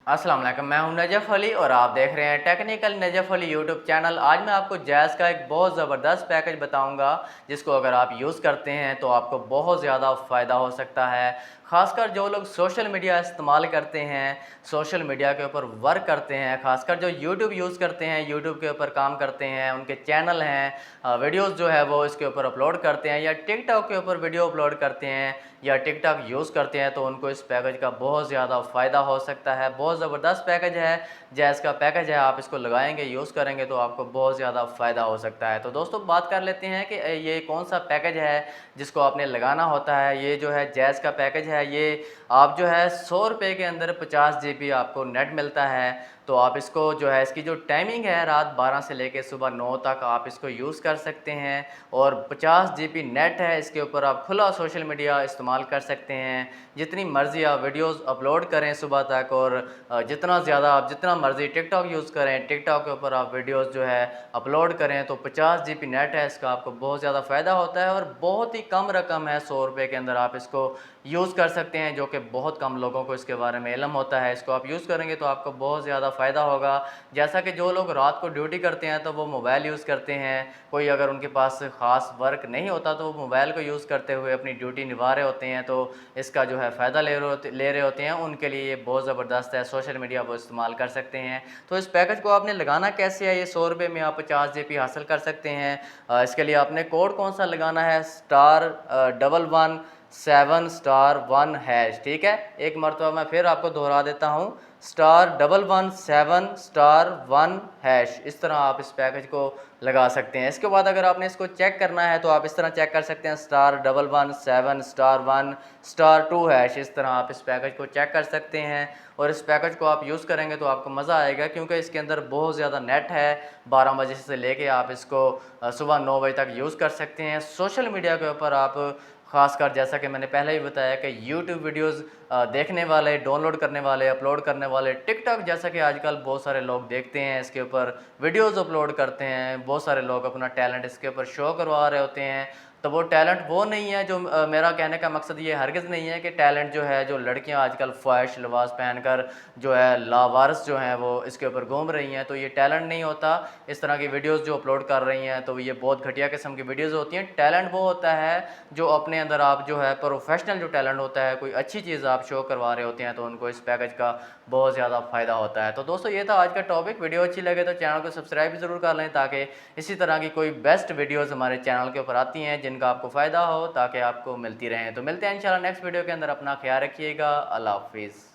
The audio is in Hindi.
अस्सलाम वालेकुम, मैं हूं नजफ़ अली और आप देख रहे हैं technical Najaf Ali YouTube channel. आज मैं आपको जैज़ का एक बहुत ज़बरदस्त पैकेज बताऊंगा जिसको अगर आप यूज़ करते हैं तो आपको बहुत ज़्यादा फ़ायदा हो सकता है। ख़ासकर जो लोग सोशल मीडिया इस्तेमाल करते हैं, सोशल मीडिया के ऊपर वर्क करते हैं, ख़ासकर जो यूट्यूब यूज़ करते हैं, यूट्यूब के ऊपर काम करते हैं, उनके चैनल हैं, वीडियोज़ जो है वो इसके ऊपर अपलोड करते हैं या टिकटॉक के ऊपर वीडियो अपलोड करते हैं या टिकटॉक यूज़ करते हैं, तो उनको इस पैकेज का बहुत ज़्यादा फ़ायदा हो सकता है। बहुत ज़बरदस्त पैकेज है, जैज़ का पैकेज है। आप इसको लगाएंगे, यूज़ करेंगे तो आपको बहुत ज़्यादा फ़ायदा हो सकता है। तो दोस्तों बात कर लेते हैं कि ये कौन सा पैकेज है जिसको आपने लगाना होता है। ये जो है जैज़ का पैकेज है, ये आप जो है 100 रुपये के अंदर 50 GB आपको नेट मिलता है। तो आप इसको जो है, इसकी जो टाइमिंग है रात 12 से लेकर सुबह 9 तक आप इसको यूज़ कर सकते हैं और 50 GB नेट है। इसके ऊपर आप खुला सोशल मीडिया इस्तेमाल कर सकते हैं, जितनी मर्ज़ी आप वीडियोस अपलोड करें सुबह तक, और जितना ज़्यादा आप जितना मर्ज़ी टिकटॉक यूज़ करें, टिकटॉक के ऊपर आप वीडियोस जो है अपलोड करें। तो 50 GB नेट है, इसका आपको बहुत ज़्यादा फ़ायदा होता है और बहुत ही कम रकम है, 100 रुपये के अंदर आप इसको यूज़ कर सकते हैं, जो कि बहुत कम लोगों को इसके बारे में इल्म होता है। इसको आप यूज़ करेंगे तो आपको बहुत ज़्यादा फ़ायदा होगा। जैसा कि जो लोग रात को ड्यूटी करते हैं तो वो मोबाइल यूज़ करते हैं, कोई अगर उनके पास ख़ास वर्क नहीं होता तो वो मोबाइल को यूज़ करते हुए अपनी ड्यूटी निभा रहे होते हैं, तो इसका जो है फ़ायदा ले रहे होते हैं, उनके लिए ये बहुत ज़बरदस्त है। सोशल मीडिया वो इस्तेमाल कर सकते हैं। तो इस पैकेज को आपने लगाना कैसे है, ये 100 रुपये में आप 50 GB हासिल कर सकते हैं। इसके लिए आपने कोड कौन सा लगाना है, *1117*1#, ठीक है। एक मरतबा मैं फिर आपको दोहरा देता हूँ, *1117*1#। इस तरह आप इस पैकेज को लगा सकते हैं। इसके बाद अगर आपने इसको चेक करना है तो आप इस तरह चेक कर सकते हैं, *117*1*2#। इस तरह आप इस पैकेज को चेक कर सकते हैं और इस पैकेज को आप यूज़ करेंगे तो आपको मज़ा आएगा, क्योंकि इसके अंदर बहुत ज़्यादा नेट है। 12 बजे से लेके आप इसको सुबह 9 बजे तक यूज़ कर सकते हैं। सोशल मीडिया के ऊपर आप ख़ासकर, जैसा कि मैंने पहले ही बताया, कि यूट्यूब वीडियोज़ देखने वाले, डाउनलोड करने वाले, अपलोड करने वाले, टिकटॉक जैसा कि आजकल बहुत सारे लोग देखते हैं, इसके ऊपर वीडियोज़ अपलोड करते हैं, बहुत सारे लोग अपना टैलेंट इसके ऊपर शो करवा रहे होते हैं। तो वो टैलेंट वो नहीं है जो मेरा कहने का मकसद ये हरगिज़ नहीं है कि टैलेंट जो है, जो लड़कियां आजकल फ़ाहिश लिबास पहनकर जो है लावारिस जो हैं वो इसके ऊपर घूम रही हैं, तो ये टैलेंट नहीं होता। इस तरह की वीडियोस जो अपलोड कर रही हैं तो ये बहुत घटिया किस्म की वीडियोस होती हैं। टैलेंट वो होता है जो अपने अंदर आप जो है प्रोफेशनल जो टैलेंट होता है, कोई अच्छी चीज़ आप शो करवा रहे होते हैं, तो उनको इस पैकेज का बहुत ज़्यादा फ़ायदा होता है। तो दोस्तों ये था आज का टॉपिक। वीडियो अच्छी लगे तो चैनल को सब्सक्राइब भी ज़रूर कर लें, ताकि इसी तरह की कोई बेस्ट वीडियोज़ हमारे चैनल के ऊपर आती हैं जिनका आपको फ़ायदा हो, ताकि आपको मिलती रहें। तो मिलते हैं इंशाल्लाह नेक्स्ट वीडियो के अंदर। अपना ख्याल रखिएगा। अल्लाह हाफ़िज़।